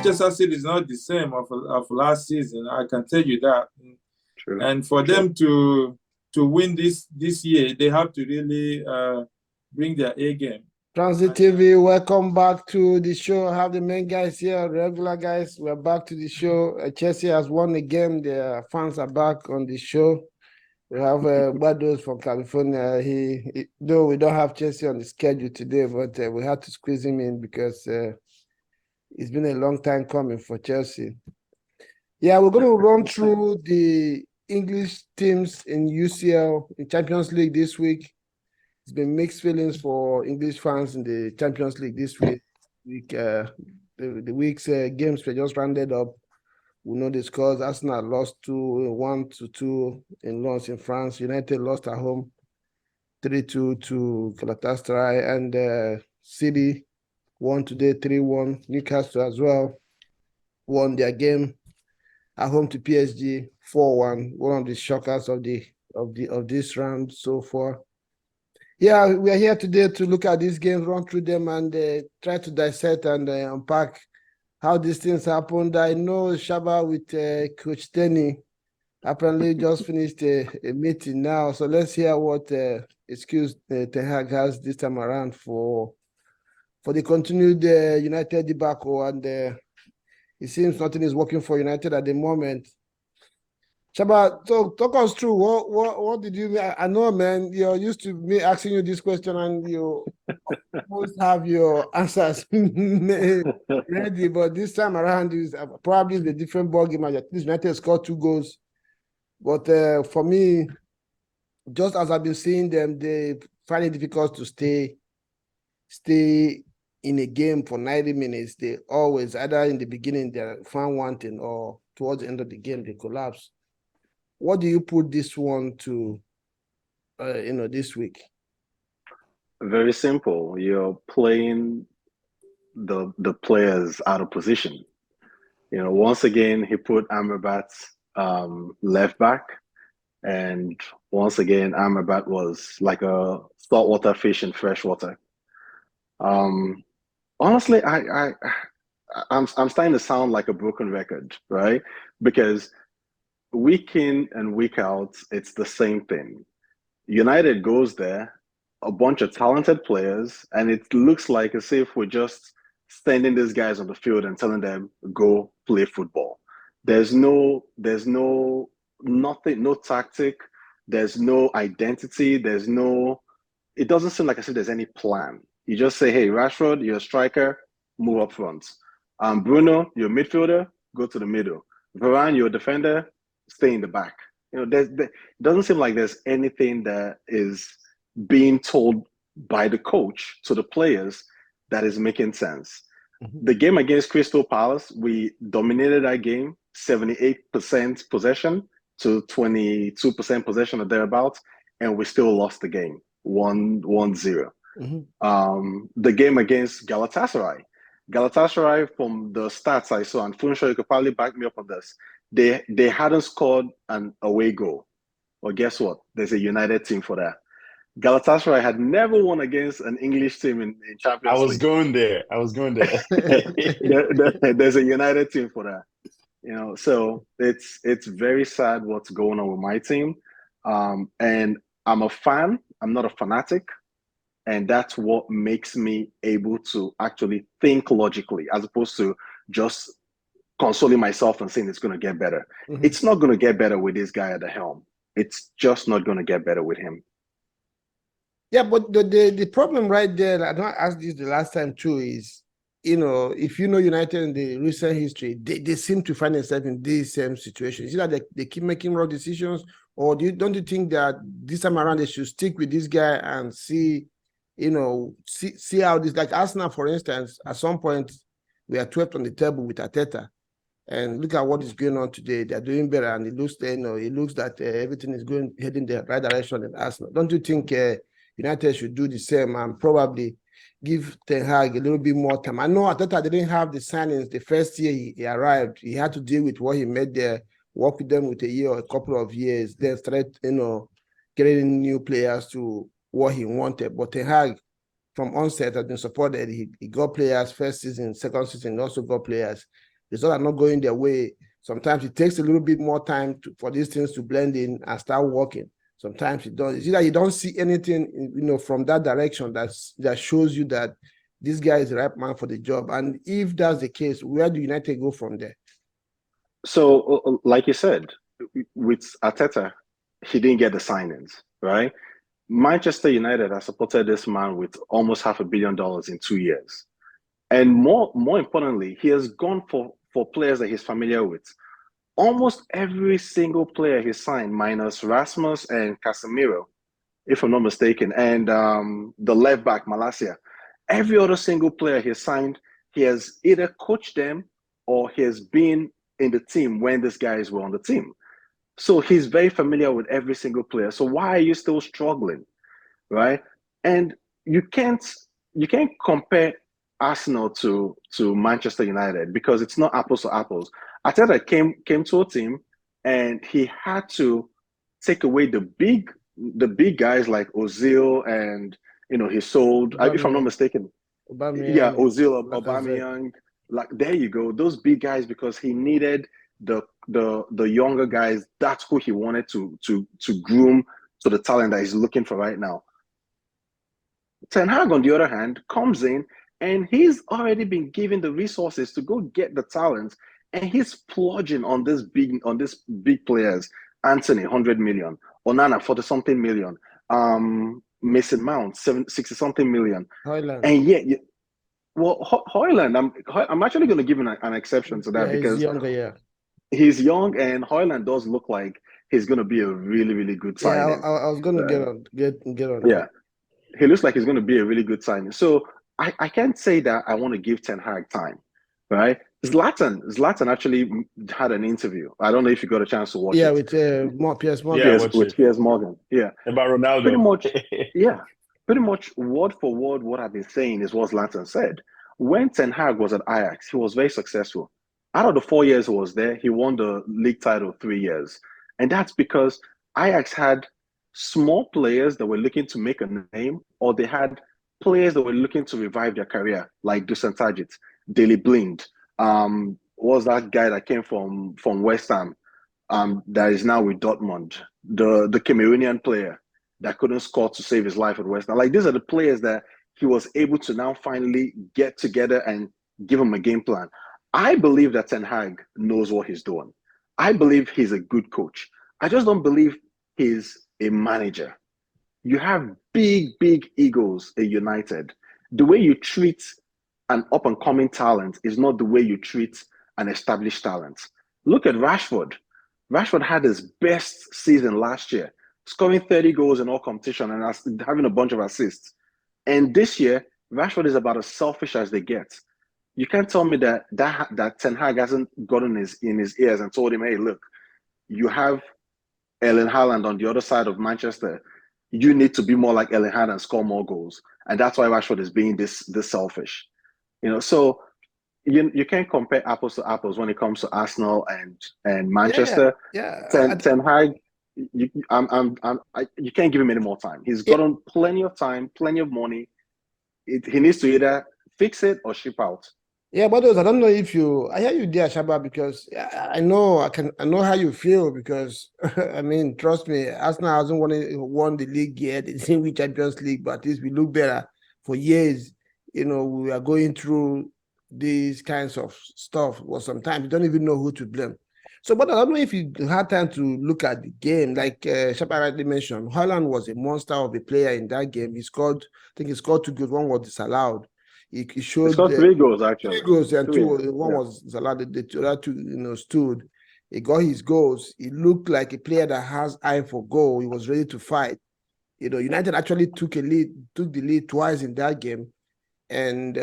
Manchester City is not the same of last season. I can tell you that. True. And for them to win this year, they have to really bring their A game. Transit TV, welcome back to the show. I have the main guys here, regular guys. We're back to the show. Chelsea has won the game. Their fans are back on the show. We have Bados from California. Though we don't have Chelsea on the schedule today, but we had to squeeze him in because it's been a long time coming for Chelsea. Yeah, we're going to run through the English teams in UCL, in Champions League this week. It's been mixed feelings for English fans in the Champions League this week. The week's games were just rounded up. We know the scores. Arsenal lost 1-2 in Lens in France. United lost at home 3-2 to Galatasaray. And City won today 3-1. Newcastle as well won their game at home to PSG 4-1. One of the shockers of this round so far. Yeah, we are here today to look at these games, run through them, and try to dissect and unpack how these things happened. I know Shaba with Coach Tenny apparently just finished a meeting now. So let's hear what excuse Ten Hag has this time around for the continued United debacle. And it seems nothing is working for United at the moment. Shaba, talk us through what did you? I know, man. You're used to me asking you this question, and you almost have your answers ready. But this time around, is probably the different ball game. At least United scored 2 goals. But for me, just as I've been seeing them, they find it difficult to stay in a game for 90 minutes. They always, either in the beginning, they're fan wanting, or towards the end of the game, they collapse. What do you put this one to, this week? Very simple. You're playing the players out of position. Once again, he put Amrabat left back, and once again, Amrabat was like a saltwater fish in fresh water. Honestly, I'm starting to sound like a broken record, right? Because week in and week out, it's the same thing. United goes there, a bunch of talented players, and it looks like as if we're just sending these guys on the field and telling them, go play football. There's nothing, no tactic, there's no identity, it doesn't seem like there's any plan. You just say, hey, Rashford, you're a striker, move up front. Bruno, you're a midfielder, go to the middle. Varane, you're a defender, stay in the back. It doesn't seem like there's anything that is being told by the coach to the players that is making sense. Mm-hmm. The game against Crystal Palace, we dominated that game, 78% possession to 22% possession or thereabouts, and we still lost the game, 1-0. Mm-hmm. The game against Galatasaray, from the stats I saw, and funsho, you could probably back me up on this, they hadn't scored an away goal. Well, guess what? There's a United team for that. Galatasaray had never won against an English team in Champions League. I was going there. There's a United team for that. So it's very sad what's going on with my team. And I'm a fan. I'm not a fanatic. And that's what makes me able to actually think logically, as opposed to just consoling myself and saying it's going to get better. Mm-hmm. It's not going to get better with this guy at the helm. It's just not going to get better with him. Yeah, but the problem right there, I don't ask this the last time too, is, if United in the recent history, they seem to find themselves in this same situation. Is it that they keep making wrong decisions, or don't you think that this time around they should stick with this guy and see how this, like Arsenal, for instance, at some point we are 12th on the table with Arteta. And look at what is going on today. They're doing better, and it looks that everything is heading the right direction in Arsenal. Don't you think United should do the same and probably give Ten Hag a little bit more time? I know Arteta didn't have the signings the first year he arrived. He had to deal with what he made there, work with them with a year or a couple of years, then start, getting new players to what he wanted. But Ten Hag, from onset, has been supported. He got players first season, second season, also got players. results are not going their way. Sometimes it takes a little bit more time for these things to blend in and start working. Sometimes it does. It's either you don't see anything, from that direction that shows you that this guy is the right man for the job. And if that's the case, where do United go from there? So, like you said, with Arteta, he didn't get the signings, right? Manchester United has supported this man with almost $500 million in 2 years. And more importantly, he has gone for players that he's familiar with. Almost every single player he signed, minus Rasmus and Casemiro, if I'm not mistaken, and the left back, Malacia. Every other single player he signed, he has either coached them or he has been in the team when these guys were on the team. So he's very familiar with every single player. So why are you still struggling, right? And you can't compare Arsenal to Manchester United because it's not apples to apples. Arteta came to a team and he had to take away the big guys like Ozil and he sold, if I'm not mistaken, Ozil, Aubameyang. Like there you go, those big guys, because he needed the younger guys. That's who he wanted to groom to the talent that he's looking for right now. Ten Hag, on the other hand, comes in and he's already been given the resources to go get the talent, and he's plunging on these big players. Anthony, 100 million. Onana, 40-something million. Mason Mount, 60-something million. Højlund. And yet, Højlund, I'm actually going to give an exception to that because he's younger, he's young, and Højlund does look like he's going to be a really, really good signing. Yeah, I was going to get on. Yeah, he looks like he's going to be a really good signing. So I can't say that I want to give Ten Hag time, right? Zlatan actually had an interview. I don't know if you got a chance to watch it. With Piers Morgan. With Piers Morgan. Yeah. About Ronaldo. Pretty much word for word what I've been saying is what Zlatan said. When Ten Hag was at Ajax, he was very successful. Out of the 4 years he was there, he won the league title 3 years. And that's because Ajax had small players that were looking to make a name, or they had players that were looking to revive their career, like Dusan Tadic, Daley Blind, was that guy that came from West Ham, that is now with Dortmund, the Cameroonian player that couldn't score to save his life at West Ham. Like, these are the players that he was able to now finally get together and give him a game plan. I believe that Ten Hag knows what he's doing. I believe he's a good coach. I just don't believe he's a manager. You have big egos at United. The way you treat an up-and-coming talent is not the way you treat an established talent. Look at Rashford. Rashford had his best season last year, scoring 30 goals in all competition and having a bunch of assists. And this year, Rashford is about as selfish as they get. You can't tell me that Ten Hag hasn't gotten in his ears and told him, hey, look, you have Erling Haaland on the other side of Manchester. You need to be more like Erling Haaland and score more goals. And that's why Rashford is being this selfish. So you can't compare apples to apples when it comes to Arsenal and Manchester. Ten Hag, you can't give him any more time. He's gotten plenty of time, plenty of money. He needs to either fix it or ship out. Yeah, but I don't know if I hear you there, Shaba, because I know how you feel, because I mean, trust me, Arsenal hasn't won the league yet. It's in Champions League, but at least we look better. For years, we are going through these kinds of stuff, or sometimes you don't even know who to blame. So, but I don't know if you had time to look at the game. Like Shaba rightly mentioned, Haaland was a monster of a player in that game. I think he scored 2 goals, one was disallowed. He showed 3 goals, actually. 3 goals, and one was allowed. The other 2, stood. He got his goals. He looked like a player that has eye for goal. He was ready to fight. United actually took the lead twice in that game. And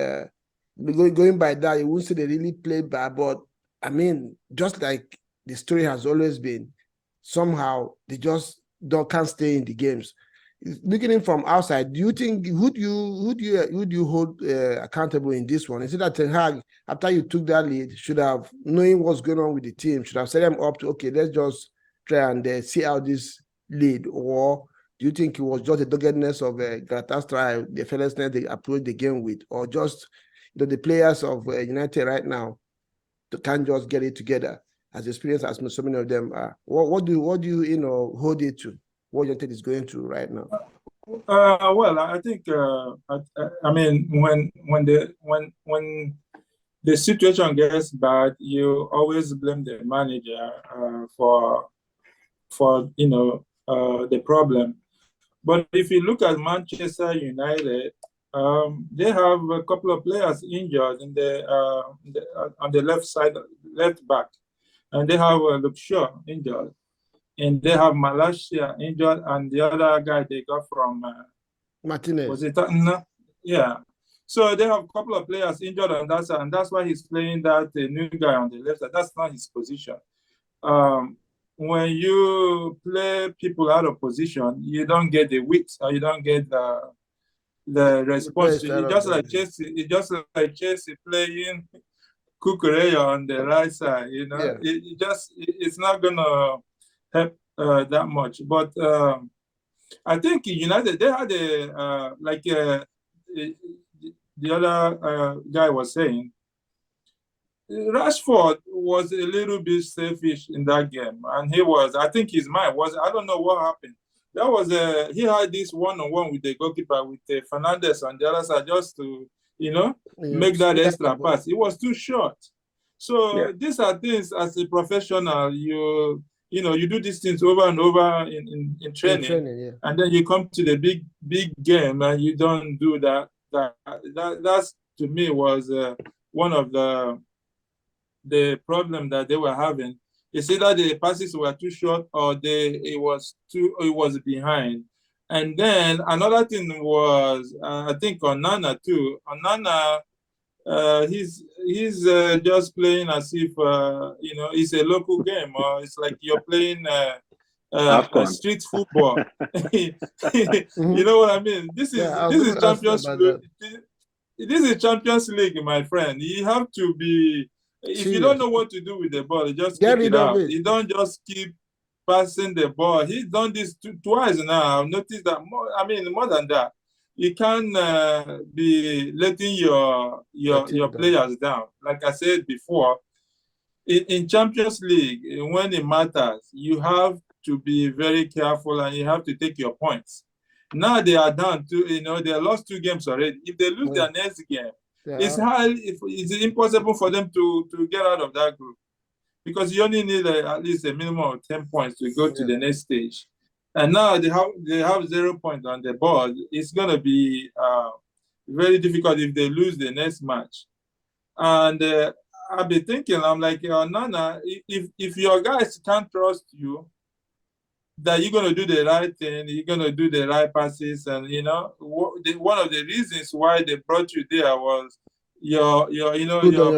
going by that, you wouldn't say they really played bad. But I mean, just like the story has always been, somehow they just can't stay in the games. Looking in from outside, do you think who do you hold accountable in this one? Is it that Ten Hag, after you took that lead, should have, knowing what's going on with the team, should have set them up to, okay, let's just try and see out this lead? Or do you think it was just the doggedness of Galatasaray, the fearlessness they approached the game with, or just the players of United right now? can't just get it together, as experienced as so many of them are. What do you hold it to? What United is going through right now? Well, I think I mean when the situation gets bad, you always blame the manager for the problem. But if you look at Manchester United, they have a couple of players injured on the left side, left back, and they have Luke Shaw injured, and they have Malaysia injured, and the other guy they got from Martinez. Was it Tottenham? Yeah. So they have a couple of players injured on that side, and that's why he's playing that new guy on the left side. That's not his position. When you play people out of position, you don't get the width, or you don't get the response. It's just like Chelsea playing Kukureya on the right side. Yeah. It's not gonna help that much. But I think United, they had the other guy was saying, Rashford was a little bit selfish in that game, and I think his mind was, I don't know what happened. That was he had this one-on-one with the goalkeeper, with Fernandez on the other side, just to make that extra pass. It was too short. So these are things, as a professional, you do these things over and over in training, and then you come to the big game and you don't do that. That's, to me, was one of the problem that they were having. It's either the passes were too short or it was behind. And then another thing was, I think Onana too. Onana, he's just playing as if it's a local game, or it's like you're playing street football. You know what I mean? This is Champions League. This is Champions League, my friend. You have to be. If you don't know what to do with the ball, you just kick it out. You don't just keep passing the ball. He's done this twice now. I've noticed that more than that. You can't be letting your players down. Like I said before, in Champions League, when it matters, you have to be very careful and you have to take your points. Now they are down to, they lost 2 games already. If they lose their next game, it's impossible for them to get out of that group, because you only need at least a minimum of 10 points to go to the next stage. And now they have 0 points on the board. It's going to be very difficult if they lose the next match. And I've been thinking, I'm like, Nana, if your guys can't trust you, that you're going to do the right thing, you're going to do the right passes, and one of the reasons why they brought you there was your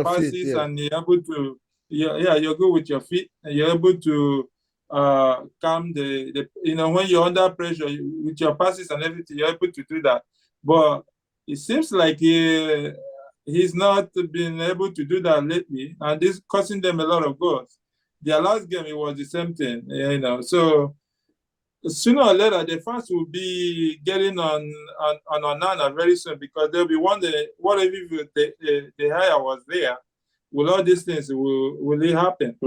passes feet, and you're able to you're good with your feet, and you're able to calm the when you're under pressure with your passes and everything, you're able to do that. But it seems like he's not been able to do that lately, and this costing them a lot of goals. Their last game, it was the same thing, so sooner or later, the fans will be getting on Onana very soon, because they'll be wondering, what if the hire was there? Will all these things will it happen?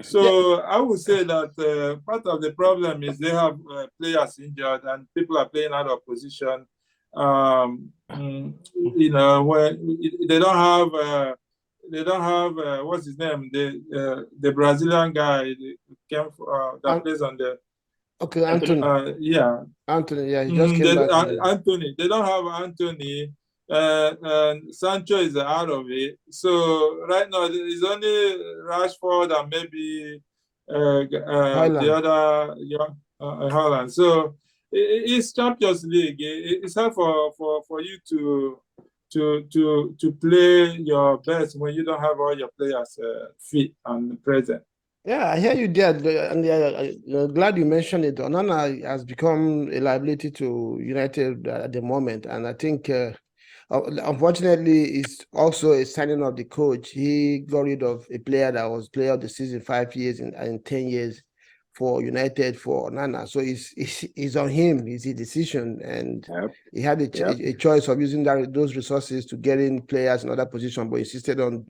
So I would say that part of the problem is they have players injured and people are playing out of position. Where they don't have what's his name, the Brazilian guy that plays on the. Okay, Anthony. Anthony, he just came back. Anthony, they don't have Anthony, and Sancho is out of it. So right now, it's only Rashford and maybe the other Haaland. So it's Champions League. It's hard for you to play your best when you don't have all your players fit and present. Yeah, I hear you there, and I'm glad you mentioned it. Onana has become a liability to United at the moment, and I think, unfortunately, it's also a signing of the coach. He got rid of a player that was player of the season 5 years and 10 years for United for Nana. So it's on him. It's his decision, and he had a choice of using those resources to get in players in other positions, but insisted on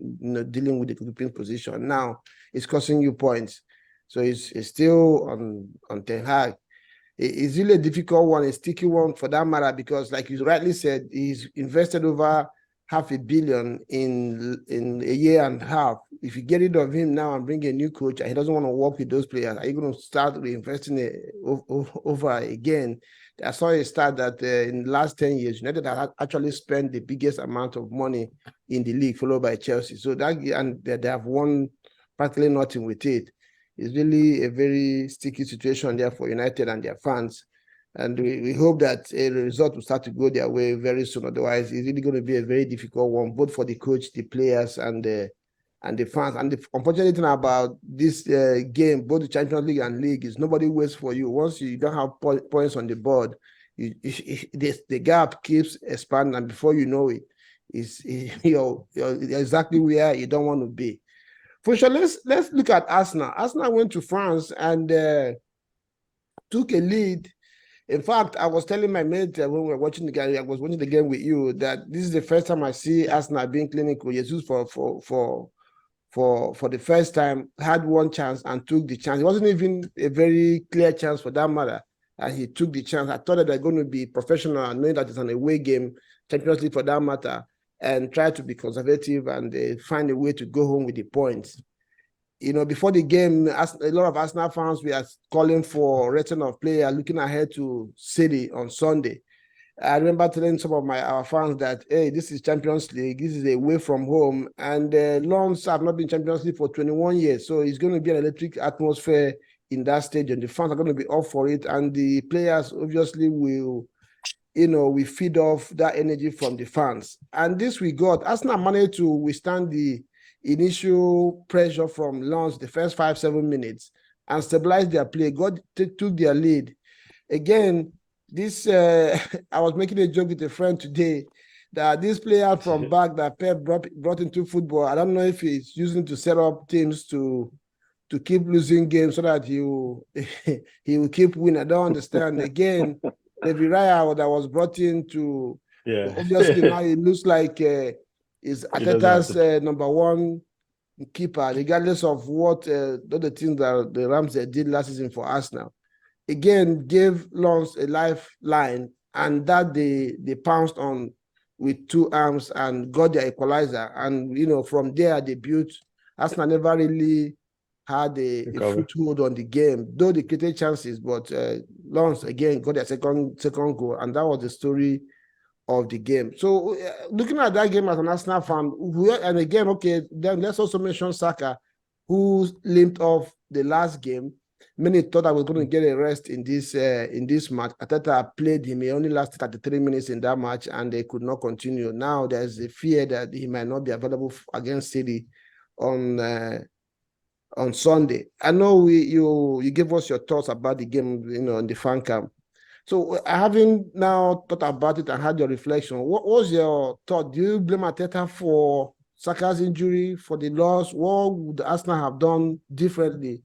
dealing with the keeping position. Now it's costing you points. So it's still on Ten Hag. It's really a difficult one, a sticky one for that matter, because like you rightly said, he's invested over $500 million in a year and a half. If you get rid of him now and bring a new coach and he doesn't want to work with those players, are you going to start reinvesting over again? I saw a stat that in the last 10 years, United have actually spent the biggest amount of money in the league, followed by Chelsea. So and they have won practically nothing with it. It's really a very sticky situation there for United and their fans. And we hope that a result will start to go their way very soon. Otherwise, it's really going to be a very difficult one, both for the coach, the players, and the fans. And the unfortunate thing about this game, both the Champions League and League, is nobody waits for you. Once you don't have points on the board, the gap keeps expanding, and before you know it, you're exactly where you don't want to be. For sure, let's look at Arsenal. Arsenal went to France and took a lead. In fact, I was telling my mate when we were watching the game, I was watching the game with you, that this is the first time I see Arsenal being clinical. Jesus for the first time had one chance and took the chance. It wasn't even a very clear chance for that matter, and he took the chance. I thought that they're going to be professional and knowing that it's an away game, Champions League for that matter, and try to be conservative and find a way to go home with the points. Before the game, a lot of Arsenal fans were calling for return of player, looking ahead to City on Sunday. I remember telling some of our fans that, hey, this is Champions League, this is away from home, and Lons have not been Champions League for 21 years, so it's going to be an electric atmosphere in that stadium. The fans are going to be up for it, and the players obviously will, we feed off that energy from the fans. And this we got. Arsenal managed to withstand the initial pressure from Lens the first 5-7 minutes and stabilized their play. Took their lead. Again, this I was making a joke with a friend today that this player from back that Pep brought into football, I don't know if he's using to set up teams to keep losing games so that he will keep winning. I don't understand. Again, the Viraya that was brought in to obviously now it looks like is Arteta's number one keeper, regardless of what the things that the Rams did last season for Arsenal. Again, gave Lens a lifeline, and that they pounced on with two arms and got their equalizer. And from there they built. Arsenal never really had a foothold on the game, though they created chances, but Lens again got their second goal, and that was the story of the game. So looking at that game as an Arsenal fan, and again, okay, then let's also mention Saka, who limped off the last game. Many thought I was going to get a rest in this match. Arteta played him. He only lasted 33 minutes in that match, and they could not continue. Now there's a fear that he might not be available against City on Sunday. I know you gave us your thoughts about the game, in the fan camp. So having now thought about it and had your reflection, what was your thought? Do you blame Arteta for Saka's injury, for the loss? What would Arsenal have done differently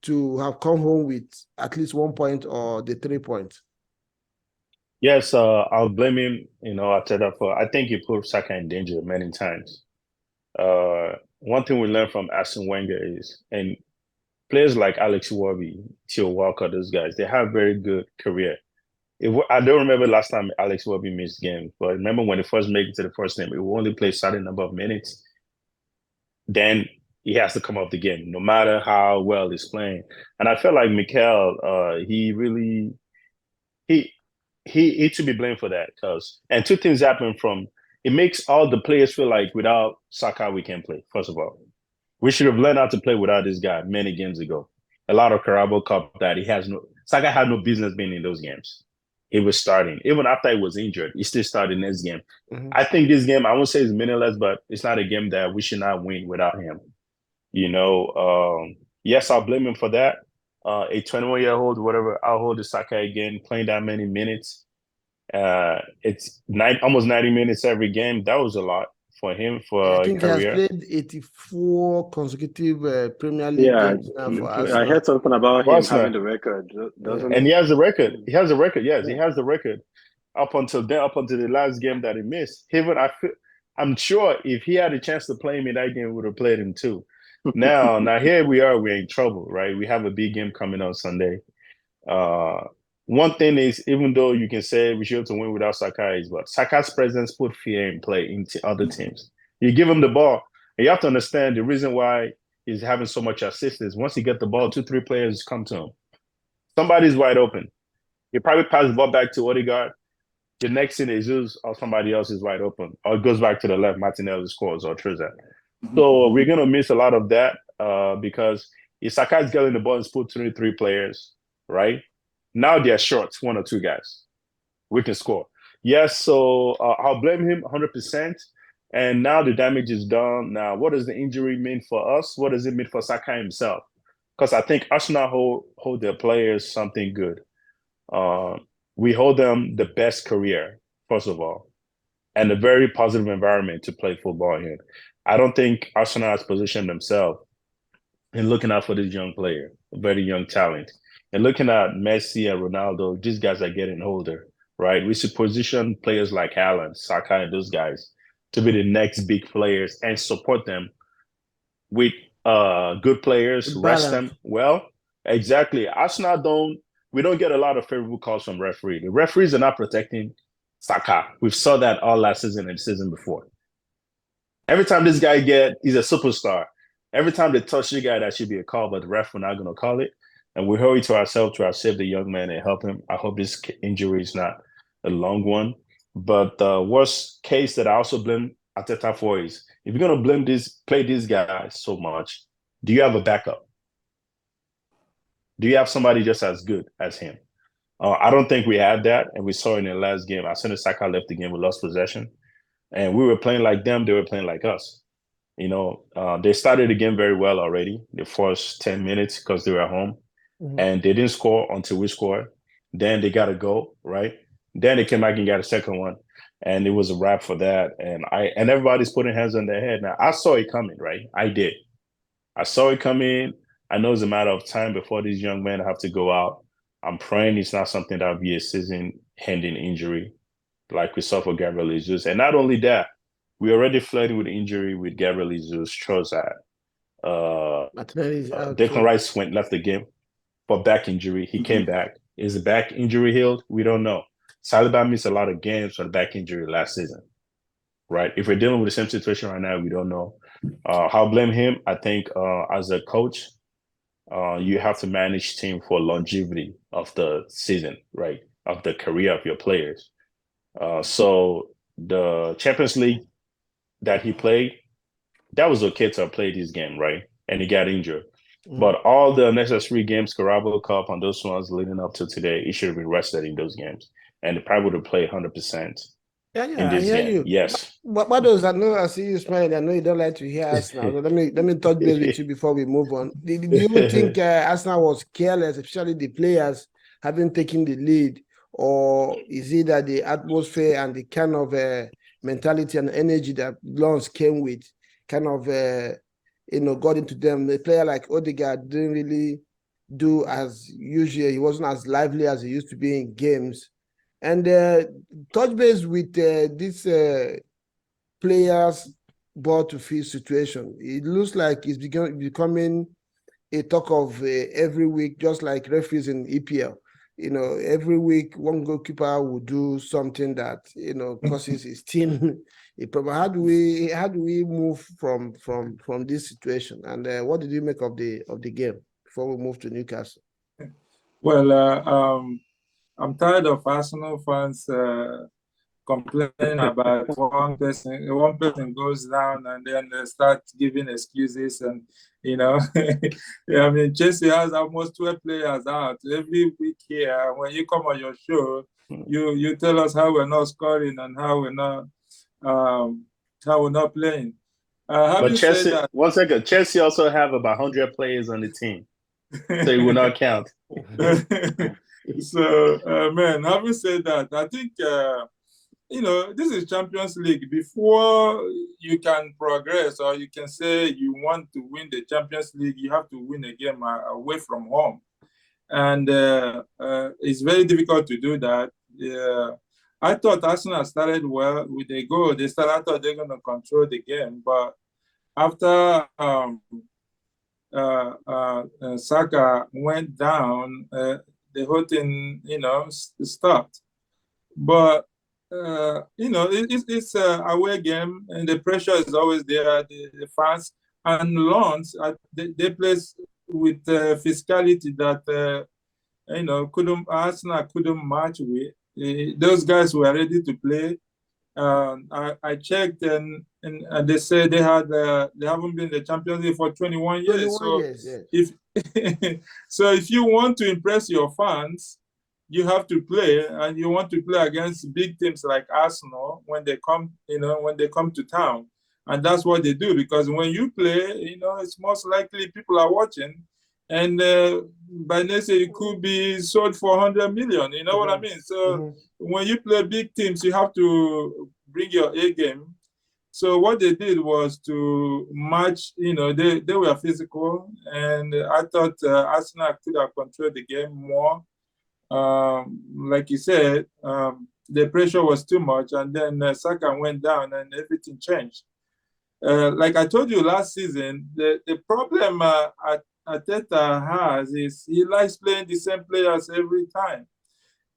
to have come home with at least 1 point or the 3 points? Yes, I'll blame him, Arteta for. I think he put Saka in danger many times. One thing we learned from Arsene Wenger is, and players like Alex Iwobi, Theo Walcott, those guys, they have very good career. I don't remember last time Alex Iwobi missed games, but I remember when he first made it to the first team, he will only play a certain number of minutes. Then he has to come off the game, no matter how well he's playing. And I felt like Mikel, he should be blamed for that, and two things happen from. It makes all the players feel like without Saka we can't play. First of all, we should have learned how to play without this guy many games ago. A lot of Carabao Cup that Saka had no business being in those games. He was starting. Even after he was injured, he still started next game. Mm-hmm. I think this game, I won't say it's meaningless, but it's not a game that we should not win without him. Yes, I'll blame him for that. A 21-year-old, whatever, I'll hold the Saka again, playing that many minutes. It's almost 90 minutes every game. That was a lot for him for I a think he has career. played 84 consecutive Premier League games now for I Arsenal. heard something about him Arsenal. having the record, doesn't And he? he has the record. He has the record. Yes, he Yeah. has the record. Up until the last game that he missed. I'm sure if he had a chance to play him in that game, we would have played him too. Now here we are. We're in trouble, right? We have a big game coming on Sunday. One thing is, even though you can say we should have to win without Saka, but Saka's presence put fear in play into other teams. You give him the ball, and you have to understand the reason why he's having so much assist is once he get the ball, 2-3 players come to him. Somebody's wide open. You probably pass the ball back to Odegaard. The next thing is Jesus or somebody else is wide open. Or it goes back to the left, Martinelli scores or Trizak. So we're going to miss a lot of that because if Saka is getting the ball and put 23 players, right? Now they're short, 1 or 2 guys. We can score. Yes, so I'll blame him 100%. And now the damage is done. Now, what does the injury mean for us? What does it mean for Saka himself? Because I think Arsenal hold their players something good. We hold them the best career, first of all, and a very positive environment to play football in. I don't think Arsenal has positioned themselves in looking out for this young player, a very young talent. And looking at Messi and Ronaldo, these guys are getting older, right? We should position players like Haaland, Saka, and those guys to be the next big players and support them with good players, rest them well. Exactly. Arsenal we don't get a lot of favorable calls from referee. The referees are not protecting Saka. We saw that all last season and the season before. Every time this guy he's a superstar. Every time they touch the guy, that should be a call, but the ref are not going to call it. And we hurry to ourselves to save the young man and help him. I hope this injury is not a long one. But the worst case that I also blame Arteta for is, if you're going to play these guys so much, do you have a backup? Do you have somebody just as good as him? I don't think we had that, and we saw it in the last game. As soon as Saka left the game, we lost possession. And we were playing like them, they were playing like us. You know, they started the game very well already, the first 10 minutes, because they were at home. Mm-hmm. And they didn't score until we scored. Then they got a goal, right? Then they came back and got a second one. And it was a wrap for that. And everybody's putting hands on their head. Now, I saw it coming, right? I did. I saw it coming. I know it's a matter of time before these young men have to go out. I'm praying it's not something that will be a season-ending injury like we saw for Gabriel Jesus. And not only that, we already flirting with injury with Gabriel Jesus, Trossard. Declan Rice left the game for back injury. He came back. Is the back injury healed? We don't know. Saliba missed a lot of games for the back injury last season, right? If we're dealing with the same situation right now, we don't know. I'll blame him. I think as a coach, you have to manage team for longevity of the season, right? Of the career of your players. So the Champions League that he played, that was okay to play this game, right? And he got injured. Mm-hmm. But all the necessary games, Carabao Cup and those ones leading up to today, he should have been rested in those games. And he probably would have played 100% in this game. You. Yes. But those, I know, I see you smiling. I know you don't like to hear Arsenal. So let me touch base with you before we move on. Do you think Arsenal was careless, especially the players having taken the lead? Or is it that the atmosphere and the kind of mentality and energy that Lons came with kind of, got into them? A player like Odegaard didn't really do as usual. He wasn't as lively as he used to be in games. And touch base with this players' ball to field situation. It looks like it's becoming a talk of every week, just like referees in EPL. Every week one goalkeeper will do something that causes his team a problem. How do we move from this situation? And what did you make of the game before we move to Newcastle? Well, I'm tired of Arsenal fans complaining about one person goes down and then they start giving excuses. And I mean, Chelsea has almost 12 players out every week here. When you come on your show, you tell us how we're not scoring and how we're not playing. But Chelsea, one second, Chelsea also have about 100 players on the team, so it will not count. So, man, having said that, I think this is Champions League. Before you can progress or you can say you want to win the Champions League, you have to win a game away from home. And it's very difficult to do that. I thought Arsenal started well with a goal. I thought they're going to control the game. But after Saka went down, the whole thing, stopped. But it's an away game, and the pressure is always there. The fans and Lons, they play with physicality that Arsenal couldn't match with. Those guys were ready to play. I checked, and they said they haven't been in the Champions League for 21 years. 21 years, yes. So if you want to impress your fans, you have to play, and you want to play against big teams like Arsenal when they come to town, and that's what they do. Because when you play, it's most likely people are watching, and by next year it could be sold for 100 million. You know what I mean? So when you play big teams, you have to bring your A game. So what they did was to match. They were physical, and I thought Arsenal could have controlled the game more. Like you said, the pressure was too much, and then Saka went down, and everything changed. Like I told you last season, the problem Arteta has is he likes playing the same players every time.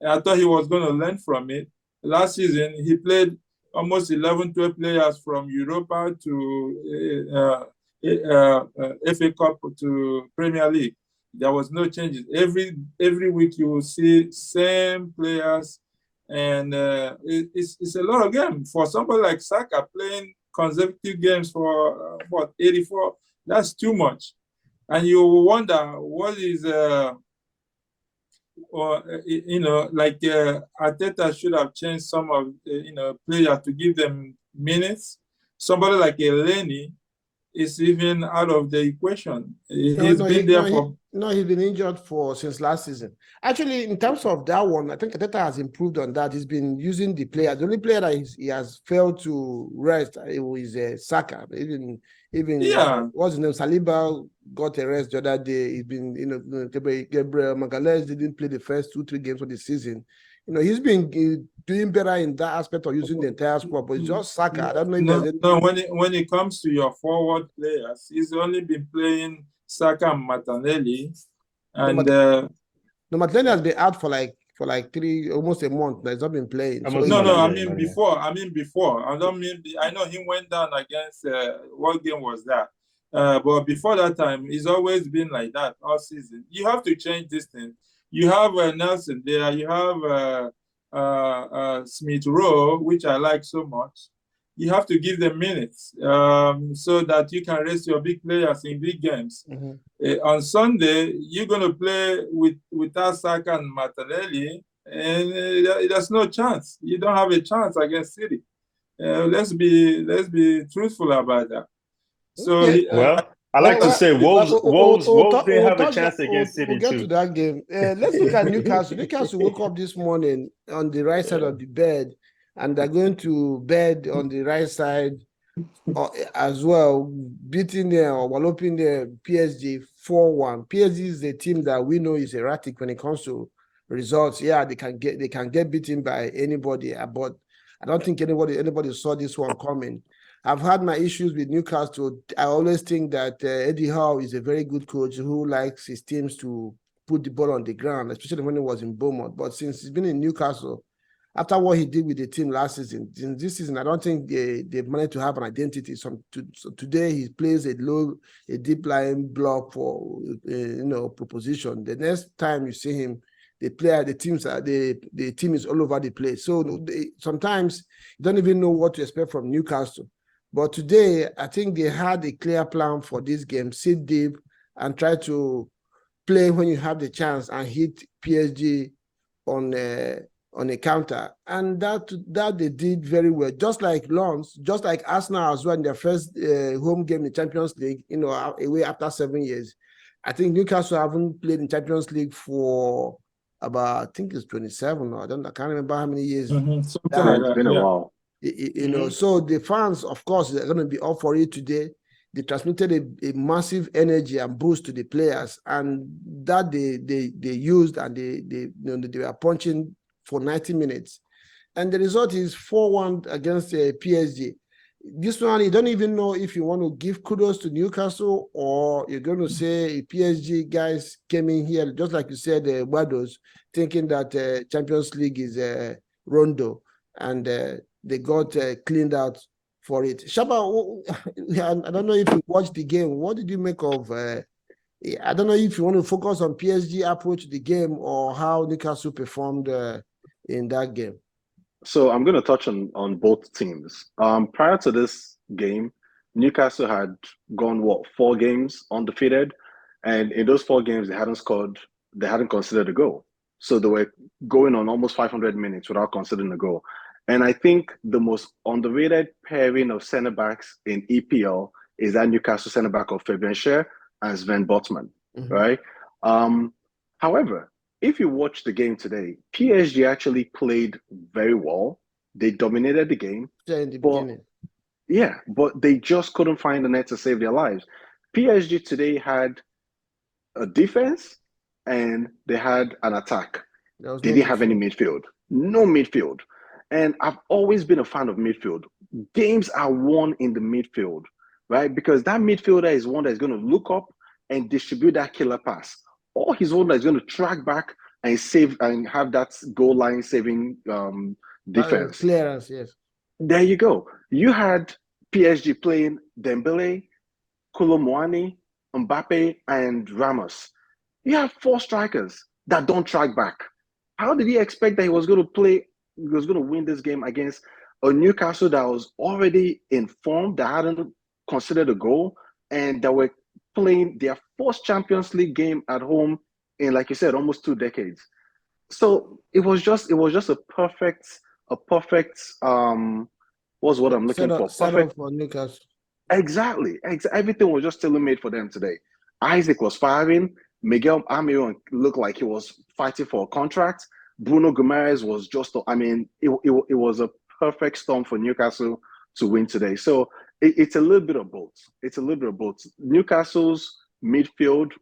And I thought he was going to learn from it. Last season, he played almost 11, 12 players from Europa to FA Cup to Premier League. There was no changes. Every week you will see same players, and it's a lot of games for somebody like Saka playing consecutive games for 84. That's too much, and you wonder what is Arteta should have changed some of players to give them minutes. Somebody like Eleni is even out of the equation. He's been injured since last season. Actually, in terms of that one, I think Arteta has improved on that. He's been using the player. The only player that he has failed to rest is Saka. Even what's his name? Saliba got a rest the other day. He's been, Gabriel Magalhaes didn't play the first 2-3 games of the season. He's been doing better in that aspect of using the entire squad, but it's just Saka. I don't know if when it comes to your forward players, he's only been playing Saka and Martinelli, and Martinelli has been out for almost a month. He's not been playing. I mean before. I don't mean. I know he went down against what game was that? But before that time, he's always been like that all season. You have to change this thing. You have Nelson there. You have Smith Rowe, which I like so much. You have to give them minutes so that you can rest your big players in big games. On Sunday, you're going to play without Saka and Martinelli, and there's no chance. You don't have a chance against City. Let's be truthful about that. So I like to say Wolves didn't have a chance against City. We'll get to that game. Let's look at Newcastle. Newcastle woke up this morning on the right side of the bed, and they're going to bed on the right side as well, beating or walloping the PSG 4-1. PSG is a team that we know is erratic when it comes to results. Yeah, they can get beaten by anybody, but I don't think anybody saw this one coming. I've had my issues with Newcastle. I always think that Eddie Howe is a very good coach who likes his teams to put the ball on the ground, especially when he was in Bournemouth. But since he's been in Newcastle, after what he did with the team last season, in this season, I don't think they've managed to have an identity. So today he plays a deep lying block for proposition. The next time you see him, the team is all over the place. So sometimes you don't even know what to expect from Newcastle. But today, I think they had a clear plan for this game: sit deep and try to play when you have the chance and hit PSG on a counter, and that they did very well. Just like Lens, just like Arsenal as well in their first home game in the Champions League, away after 7 years. I think Newcastle haven't played in Champions League for about, I think it's 27, or I can't remember how many years. Something that, like It's that. been a Yeah. while. you know, so the fans, of course, they're going to be up for it today. They transmitted a massive energy and boost to the players, and that they used, and they were punching for 90 minutes. And the result is 4-1 against PSG. This one, you don't even know if you want to give kudos to Newcastle, or you're going to say PSG guys came in here, just like you said, Wados, thinking that Champions League is Rondo, and they got cleaned out for it. Shaba, I don't know if you watched the game. What did you make of? I don't know if you want to focus on PSG approach to the game or how Newcastle performed in that game. So I'm going to touch on both teams. Prior to this game, Newcastle had gone 4 games undefeated, and in those 4 games they hadn't considered a goal. So they were going on almost 500 minutes without considering a goal. And I think the most underrated pairing of centre backs in EPL is that Newcastle centre back of Fabian Schär and Sven Botman, right? However, if you watch the game today, PSG actually played very well. They dominated the game. Yeah, in the beginning. Yeah, but they just couldn't find the net to save their lives. PSG today had a defense and they had an attack. They didn't have any midfield. No midfield. And I've always been a fan of midfield. Games are won in the midfield, right? Because that midfielder is one that's going to look up and distribute that killer pass. Or he's one that's going to track back and save and have that goal line saving defense. Clearance, yes. There you go. You had PSG playing Dembele, Kolo Muani, Mbappe, and Ramos. You have 4 strikers that don't track back. How did he expect that he was going to win this game against a Newcastle that was already informed, that hadn't considered a goal, and that were playing their 4th Champions League game at home in, like you said, almost 2 decades. So it was just a perfect what's what I'm looking for. Perfect for Newcastle. Exactly. Everything was just tailor-made for them today. Isaac was firing. Miguel Almiron looked like he was fighting for a contract. Bruno Guimaraes was just, it was a perfect storm for Newcastle to win today. So it's a little bit of both. Newcastle's midfield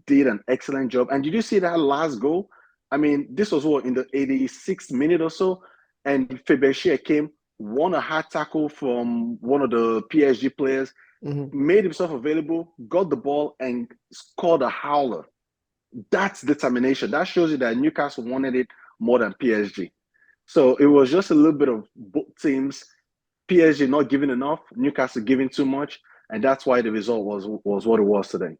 did an excellent job. And did you see that last goal? I mean, this was in the 86th minute or so, and Fabian Schär came, won a hard tackle from one of the PSG players, made himself available, got the ball, and scored a howler. That's determination. That shows you that Newcastle wanted it more than PSG. So it was just a little bit of both teams. PSG not giving enough, Newcastle giving too much, and that's why the result was what it was today.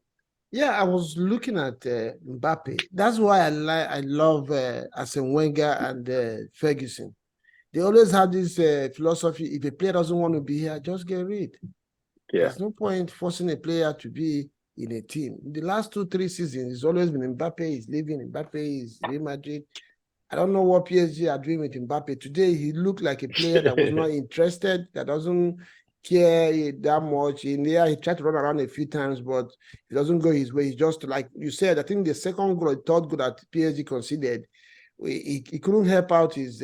Yeah, I was looking at Mbappe. That's why I love Arsene Wenger and Ferguson. They always have this philosophy: if a player doesn't want to be here, just get rid. Yeah. There's no point forcing a player to be in a team. In the last 2-3 seasons, it's always been Mbappe is leaving, Mbappe is Real Madrid. I don't know what PSG are doing with Mbappe. Today, he looked like a player that was not interested, that doesn't care that much. In there, he tried to run around a few times, but it doesn't go his way. He's just, like you said, I think the second goal, the third goal that PSG conceded, he couldn't help out his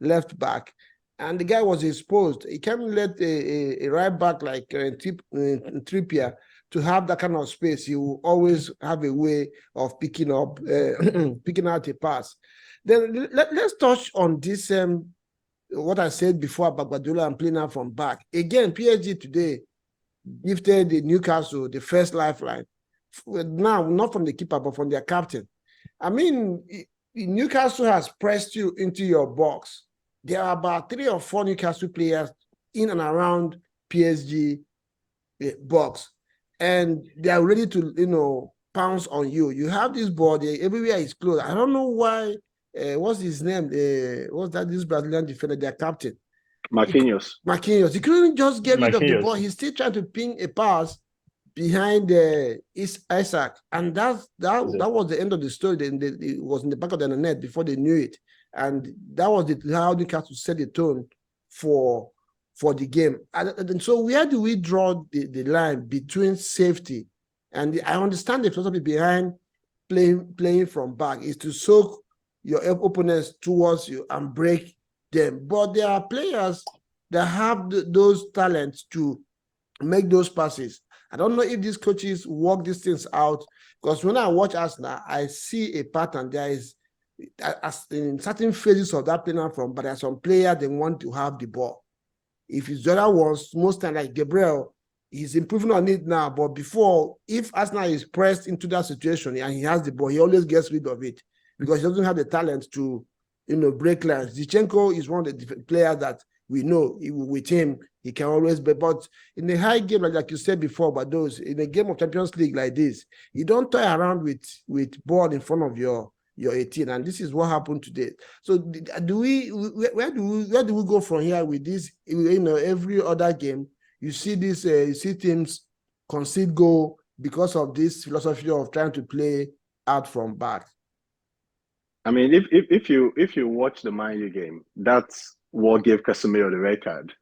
left back. And the guy was exposed. He can't let a right back like Trippier to have that kind of space. He will always have a way of picking out a pass. Then let's touch on this, what I said before about Guardiola and playing out from back. Again, PSG today gifted the Newcastle the first lifeline. Now, not from the keeper, but from their captain. I mean, Newcastle has pressed you into your box. There are about 3 or 4 Newcastle players in and around PSG box, and they are ready to, pounce on you. You have this ball, everywhere is closed. I don't know why. What's his name? This Brazilian defender, their captain? Marquinhos. He couldn't just get rid of the ball. He's still trying to ping a pass behind Isaac, and that was the end of the story. It was in the back of the net before they knew it, and that was how Newcastle set the tone for the game. And so where do we draw the line between safety and I understand the philosophy behind playing from back is to soak your opponents towards you and break them. But there are players that have those talents to make those passes. I don't know if these coaches work these things out, because when I watch Arsenal, I see a pattern. There is, as in certain phases of that playing from, but there are some players they want to have the ball. If it's the other ones, most time like Gabriel, he's improving on it now. But before, if Arsenal is pressed into that situation and he has the ball, he always gets rid of it because he doesn't have the talent to, break lines. Zinchenko is one of the players that we know with him, he can always be. But in a high game, like you said before, but those in a game of Champions League like this, you don't toy around with ball in front of your 18, and this is what happened today. So where do we go from here with this? Every other game, you see this, you see teams concede goal because of this philosophy of trying to play out from back. I mean, if you watch the Man U game, that's what gave Casemiro the red card.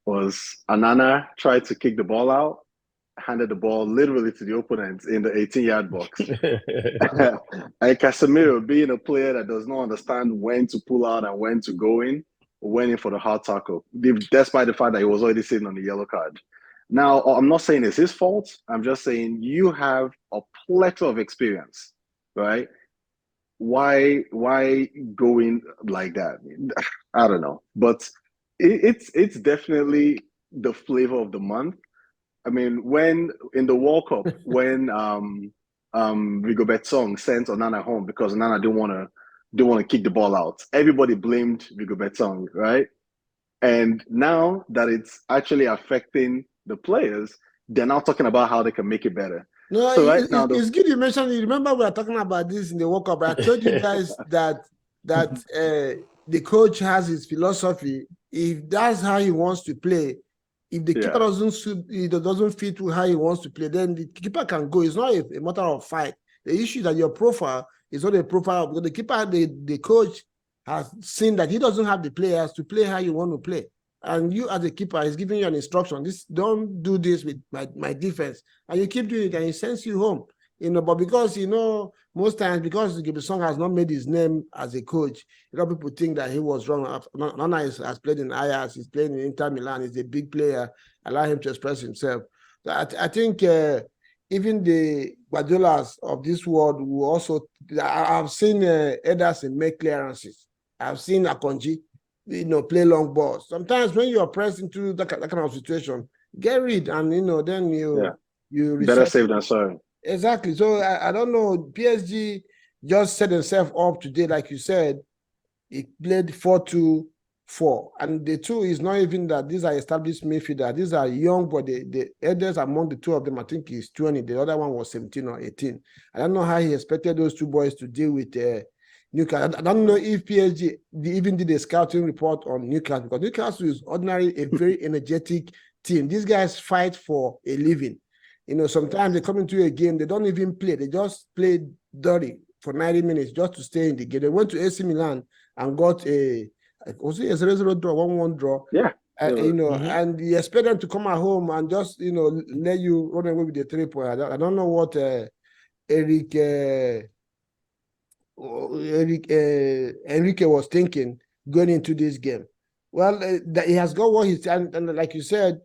Was Onana tried to kick the ball out, handed the ball literally to the opponent in the 18-yard box. And Casemiro, being a player that does not understand when to pull out and when to go in, went in for the hard tackle, despite the fact that he was already sitting on the yellow card. Now, I'm not saying it's his fault. I'm just saying you have a plethora of experience, right? Why go in like that? I don't know. But it's definitely the flavor of the month. I mean, when in the World Cup, when Rigobert Song sent Onana home because Onana didn't want to kick the ball out, everybody blamed Rigobert Song, right? And now that it's actually affecting the players, they're now talking about how they can make it better. No, so right now, it's good you mentioned it. Remember, we were talking about this in the World Cup. I told you guys that the coach has his philosophy. If that's how he wants to play, if the keeper doesn't fit with how he wants to play, then the keeper can go. It's not a matter of fight. The issue is that your profile is not a profile because the keeper, the coach has seen that he doesn't have the players to play how you want to play. And you as a keeper is giving you an instruction. Don't do this with my defense. And you keep doing it and he sends you home. But because, most times, because Gibson has not made his name as a coach, a lot of people think that he was wrong. Nana has played in Ajax, he's playing in Inter Milan, he's a big player, allow him to express himself. So I think even the Guardiolas of this world will also, I've seen Ederson make clearances. I've seen Akonji, play long balls. Sometimes when you are pressed into that kind of situation, get rid and, then you better safe than sorry. Exactly. So I don't know. PSG just set themselves up today, like you said. It played 4-2-4, and the two is not even that these are established midfielders. These are young, but the eldest among the two of them, I think, is 20. The other one was 17 or 18. I don't know how he expected those two boys to deal with Newcastle. I don't know if PSG even did a scouting report on Newcastle, because Newcastle is ordinarily a very energetic team. These guys fight for a living. Sometimes they come into a game, they don't even play. They just play dirty for 90 minutes just to stay in the game. They went to AC Milan and got was it a 0-0 draw, 1-1 draw? Yeah. And you expect them to come at home and just, let you run away with the 3 points. I don't know what Enrique was thinking going into this game. Well, he has got what he's, and like you said,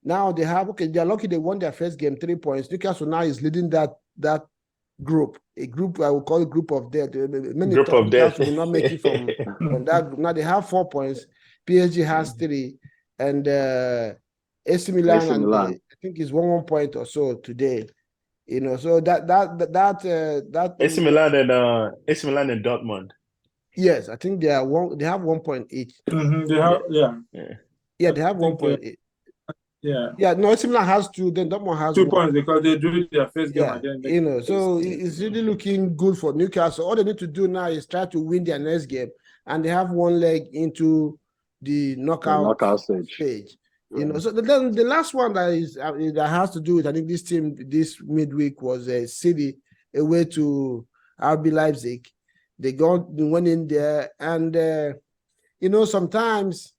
now they're lucky they won their first game, 3 points. Newcastle now is leading that group, a group I would call a group of death. Group of death will not make it from that group. Now they have 4 points. PSG has 3, and AC Milan, I think is 1 point or so today. So that AC Milan and Dortmund. Yes, I think they have 1 point each. Mm-hmm. They have, they have 1 point each. Yeah. No, AC Milan has 2, then Dortmund has 2 points because they drew their first game again. So it's really looking good for Newcastle. All they need to do now is try to win their next game, and they have 1 leg into the knockout stage. So then the last one that has to do with, I think this team this midweek was City away to RB Leipzig. They went in there, and sometimes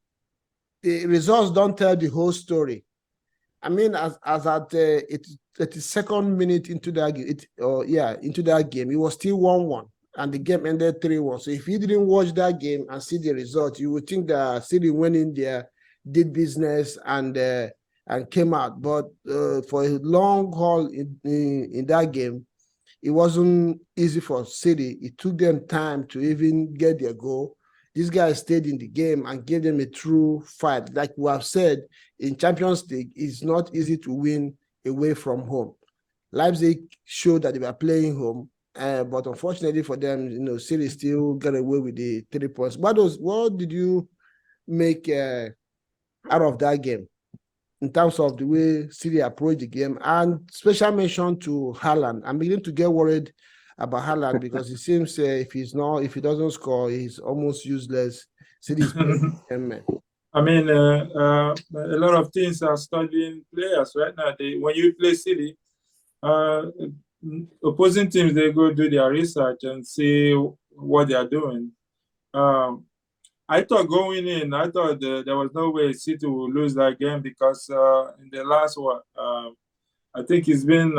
the results don't tell the whole story. I mean, as at the 32nd minute into that game, into that game, it was still 1-1, and the game ended 3-1. So if you didn't watch that game and see the result, you would think that City went in there, did business, and came out. But for a long haul in that game, it wasn't easy for City. It took them time to even get their goal. These guys stayed in the game and gave them a true fight. Like we have said, in Champions League, it's not easy to win away from home. Leipzig showed that they were playing home, but unfortunately for them, City still got away with the 3 points. What did you make out of that game in terms of the way City approached the game? And special mention to Haaland. I'm beginning to get worried about Haaland because it seems if he doesn't score, he's almost useless. City's playing him. I mean, a lot of teams are studying players right now. When you play City, opposing teams, they go do their research and see what they are doing. I thought going in, there was no way City would lose that game because in the last I think it's been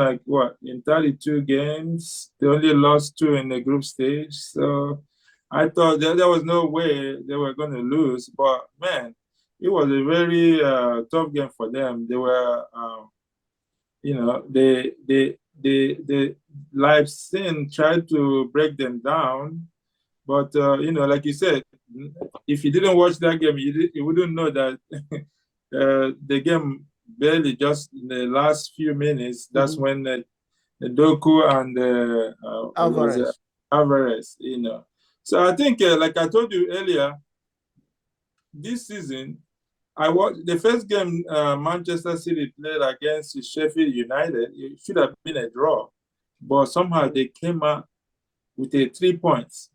in 32 games, they only lost 2 in the group stage. So I thought there was no way they were going to lose. But man, it was a very tough game for them. They were, the Leipzig tried to break them down. But, like you said, if you didn't watch that game, you wouldn't know that the game barely just in the last few minutes, that's when the Doku and Alvarez, So I think, like I told you earlier, this season, I watched the first game Manchester City played against Sheffield United. It should have been a draw, but somehow they came out with 3 points.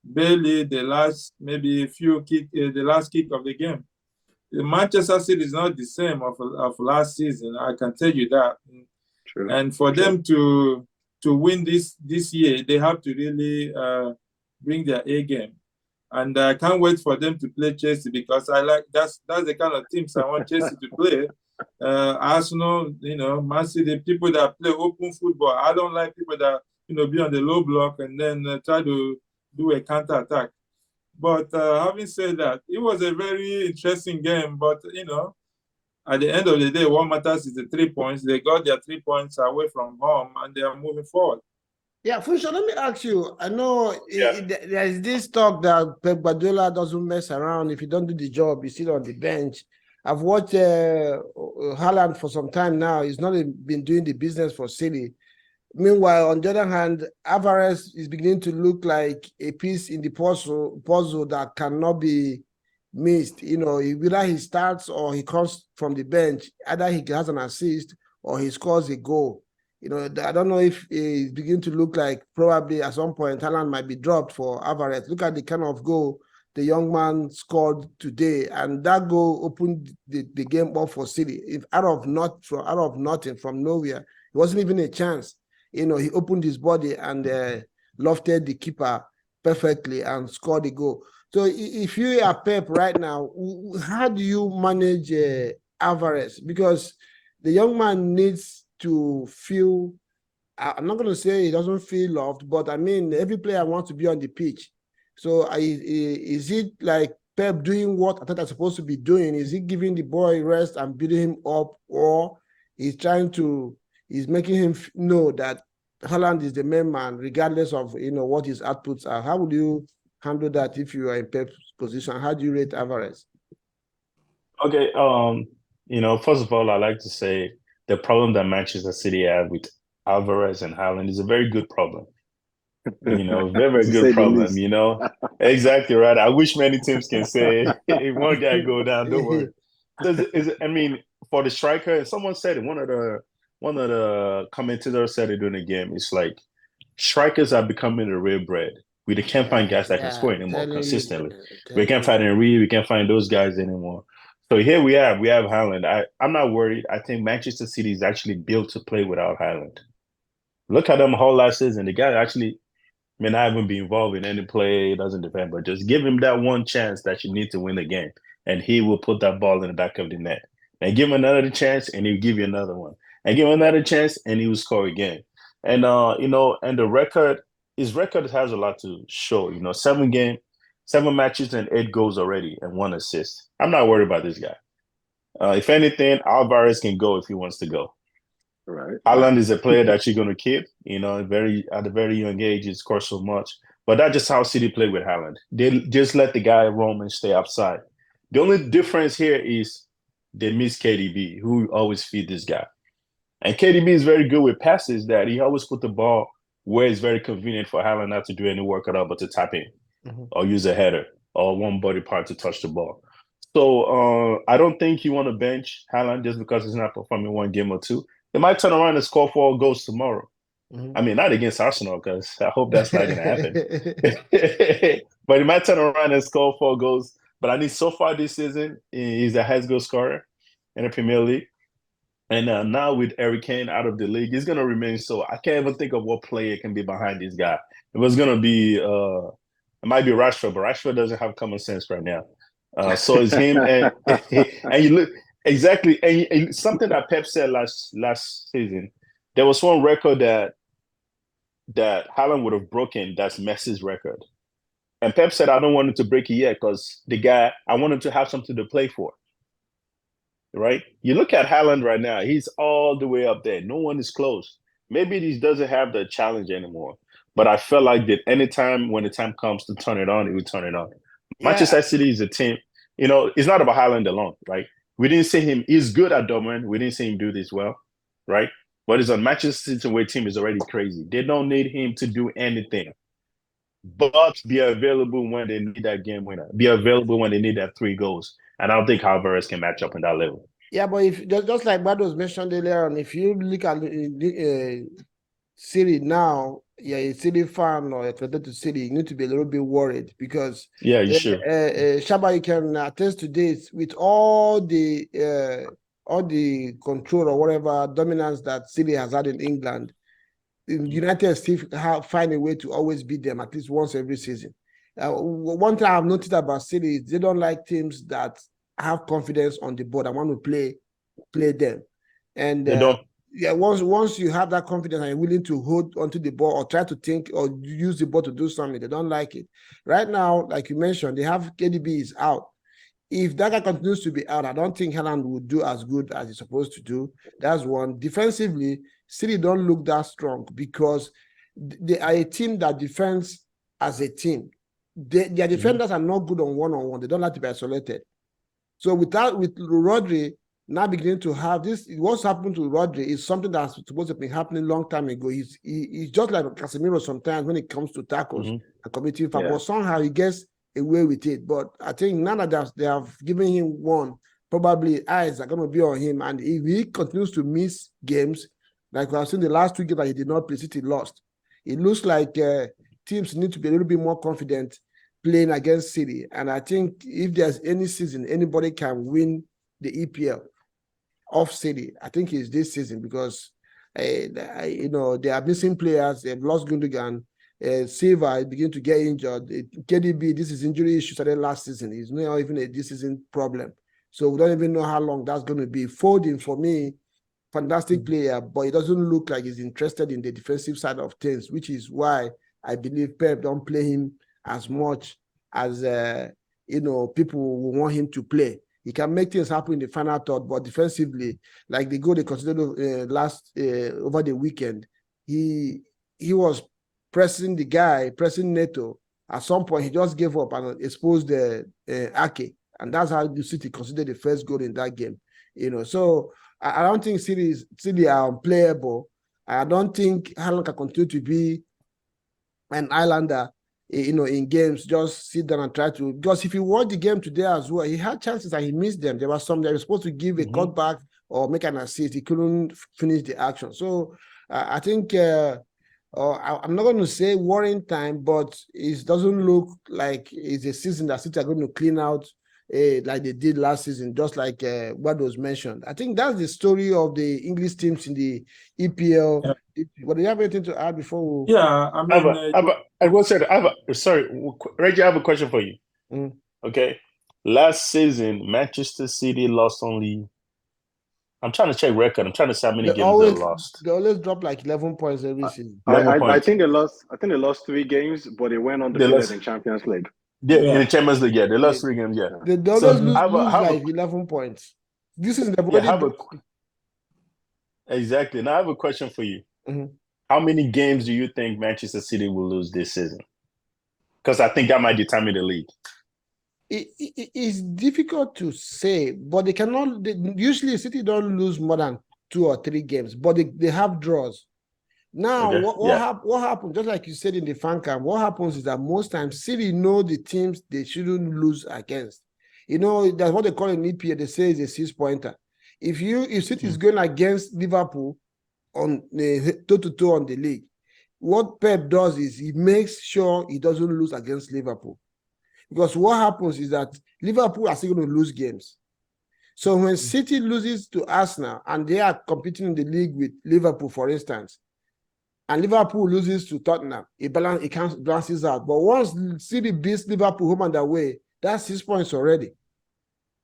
Barely the last the last kick of the game. The Manchester City is not the same of last season. I can tell you that. True. And for them to win this year, they have to really bring their A game. And I can't wait for them to play Chelsea because that's the kind of teams I want Chelsea to play. Arsenal, Man City, people that play open football. I don't like people that be on the low block and then try to do a counter attack. But having said that, it was a very interesting game. But at the end of the day, what matters is the 3 points. They got their 3 points away from home, and they are moving forward. Yeah, Funsho, let me ask you. I know there's this talk that Pep Guardiola doesn't mess around. If you don't do the job, you sit on the bench. I've watched Haaland for some time now. He's not been doing the business for City. Meanwhile, on the other hand, Alvarez is beginning to look like a piece in the puzzle that cannot be missed. Either he starts or he comes from the bench. Either he has an assist or he scores a goal. I don't know if it's beginning to look like probably at some point Haaland might be dropped for Alvarez. Look at the kind of goal the young man scored today, and that goal opened the game up for City. If out of nothing, from nowhere, it wasn't even a chance. He opened his body and lofted the keeper perfectly and scored the goal. So if you are Pep right now, how do you manage Alvarez? Because the young man needs to feel, I'm not going to say he doesn't feel loved, but I mean, every player wants to be on the pitch. So is it like Pep doing what Arteta is supposed to be doing? Is he giving the boy rest and building him up, or he's making him know that Haaland is the main man, regardless of what his outputs are? How would you handle that if you are in Pep's position? How do you rate Alvarez? Okay, first of all, I like to say the problem that Manchester City have with Alvarez and Haaland is a very good problem. Very, very good problem, Exactly right. I wish many teams can say, if one guy go down, don't worry. For the striker, and someone said it, one of the commentators said it during the game, it's like strikers are becoming the real bread. We can't find guys that can score anymore consistently. We can't find Henry, we can't find those guys anymore. So here we have Haaland. I'm not worried. I think Manchester City is actually built to play without Haaland. Look at them whole last season. The guy actually may not even be involved in any play, he doesn't defend, but just give him that one chance that you need to win the game, and he will put that ball in the back of the net. And give him another chance, and he'll give you another one. And give him another chance, and he will score again. And and the record his record has a lot to show. 7 matches and 8 goals already and 1 assist. I'm not worried about this guy. If anything, Alvarez can go if he wants to go. Right. Haaland is a player that you're going to keep. At a very young age, he scores so much. But that's just how City play with Haaland. They just let the guy roam and stay outside. The only difference here is they miss KDB, who always feed this guy. And KDB is very good with passes that he always put the ball where it's very convenient for Haaland not to do any work at all, but to tap in or use a header or one body part to touch the ball. So I don't think you want to bench Haaland just because he's not performing 1 game or 2. They might turn around and score 4 goals tomorrow. I mean, not against Arsenal, because I hope that's not going to happen. But he might turn around and score 4 goals. But I think so far this season, he's the highest goal scorer in the Premier League. And now with Harry Kane out of the league, he's going to remain so. I can't even think of what player can be behind this guy. It was going to be, it might be Rashford, but Rashford doesn't have common sense right now. So it's him. And you look, exactly. And something that Pep said last season, there was one record that Haaland would have broken. That's Messi's record. And Pep said, I don't want him to break it yet because I want him to have something to play for. Right? You look at Haaland right now, he's all the way up there. No one is close. Maybe he doesn't have the challenge anymore. But I felt like that anytime when the time comes to turn it on, he would turn it on. Yeah. Manchester City is a team, it's not about Haaland alone, right? We didn't see him, he's good at Dortmund. We didn't see him do this well, right? But it's on Manchester City where team is already crazy. They don't need him to do anything but be available when they need that game winner. Be available when they need that 3 goals. And I don't think Alvarez can match up in that level. Yeah, but if just like Bad was mentioned earlier on, if you look at City now, you're a City fan or a connected to City, you need to be a little bit worried because you sure. Shaba, you can attest to this with all the control or whatever dominance that City has had in England. United still find a way to always beat them at least once every season. One thing I've noticed about City is they don't like teams that have confidence on the board. I want to play them, and they don't. Yeah, once you have that confidence and you're willing to hold onto the ball or try to think or use the ball to do something, they don't like it. Right now, like you mentioned, they have KDB is out. If that guy continues to be out, I don't think Haaland will do as good as he's supposed to do. That's one. Defensively, City don't look that strong because they are a team that defends as a team. Their defenders are not good on one-on-one. They don't like to be isolated. So with Rodri now beginning to have this, what's happened to Rodri is something that's supposed to be happening a long time ago. He's just like Casemiro sometimes when it comes to tackles and committing foul, but somehow he gets away with it. But I think now that they have given him one, probably eyes are going to be on him. And if he continues to miss games, like we have seen the last 2 games that he did not play, City lost. It looks like teams need to be a little bit more confident playing against City. And I think if there's any season anybody can win the EPL off City, I think it's this season because they are missing players. They've lost Gundogan. Silva is beginning to get injured. KDB, this is injury issue started last season. It's not even a this season problem. So we don't even know how long that's going to be. Foden, for me, fantastic player, but it doesn't look like he's interested in the defensive side of things, which is why I believe Pep don't play him as much as people will want him to play. He can make things happen in the final third, but defensively, like the goal they considered over the weekend, he was pressing Neto. At some point, he just gave up and exposed Ake, and that's how the City considered the first goal in that game. So I don't think City are unplayable. I don't think Haaland can continue to be an islander, in games, just sit down and try to, because if you watch the game today as well, he had chances and he missed them. There was some that were supposed to give a cutback or make an assist. He couldn't finish the action. So I think I'm not going to say worrying time, but it doesn't look like it's a season that City are going to clean out like they did last season, just like what was mentioned. I think that's the story of the English teams in the EPL. Yeah. But do you have anything to add before we... Yeah, I mean... sorry, Reggie, I have a question for you. Okay. Last season, Manchester City lost only I'm trying to check record. I'm trying to see how many They games always they lost. they always drop like 11 points every season. 11 I points. think they lost. I think they lost 3 games, but they went undefeated in Champions League. Yeah, in Yeah. the Champions League, yeah, they lost 3 games. Yeah, They So, always lose, I have a- lose I have a- like 11 points. This is the yeah. Exactly. Now I have a question for you. Mhm. How many games do you think Manchester City will lose this season? Because I think that might determine the league. It's difficult to say, but they cannot. Usually, City don't lose more than 2 or 3 games, but they have draws. Now, Okay, what happened? Just like you said in the fan camp, what happens is that most times City know the teams they shouldn't lose against. You know, that's what they call an EPA. They say it's a 6-pointer. If City is going against Liverpool on the toe-to-toe on the league, what Pep does is he makes sure he doesn't lose against Liverpool. Because what happens is that Liverpool are still going to lose games. So when City loses to Arsenal and they are competing in the league with Liverpool, for instance, and Liverpool loses to Tottenham, it balances out. But once City beats Liverpool home and away, that's 6 points already.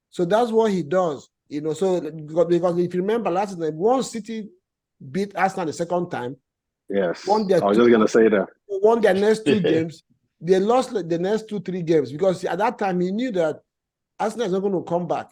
So that's what he does. You know, so because if you remember last time, once City beat Arsenal the second time, Yes, I was just gonna say that. Won their next 2 games. They lost the next 2-3 games because at that time he knew that Arsenal is not going to come back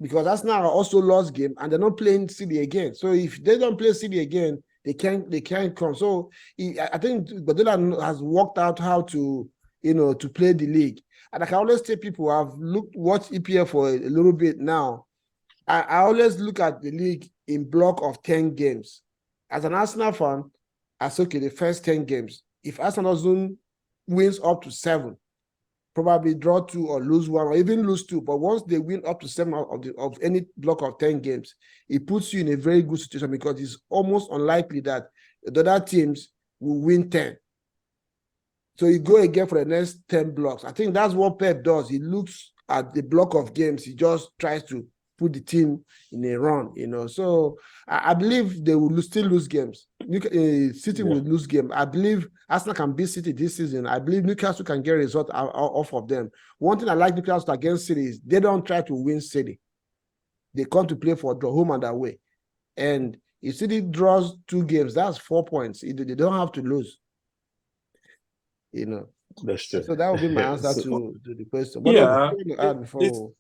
because Arsenal also lost game and they're not playing City again. So if they don't play City again, they can't come. So I think Guardiola has worked out how to to play the league. And I can always tell people I've watched EPL for a little bit now. I always look at the league in block of 10 games. As an Arsenal fan, I say okay, the first 10 games. If Arsenal doesn't wins up to 7, probably draw 2 or lose 1 or even lose 2. But once they win up to 7 of any block of 10 games, it puts you in a very good situation because it's almost unlikely that the other teams will win 10. So you go again for the next 10 blocks. I think that's what Pep does. He looks at the block of games. He just tries to put the team in a run, So I believe they will still lose games. City will lose games. I believe Arsenal can beat City this season. I believe Newcastle can get a result off of them. One thing I like Newcastle against City is they don't try to win City. They come to play for draw home and away. And if City draws 2 games, that's 4 points. They don't have to lose. That's true. So that would be my answer to the question. What do you add before?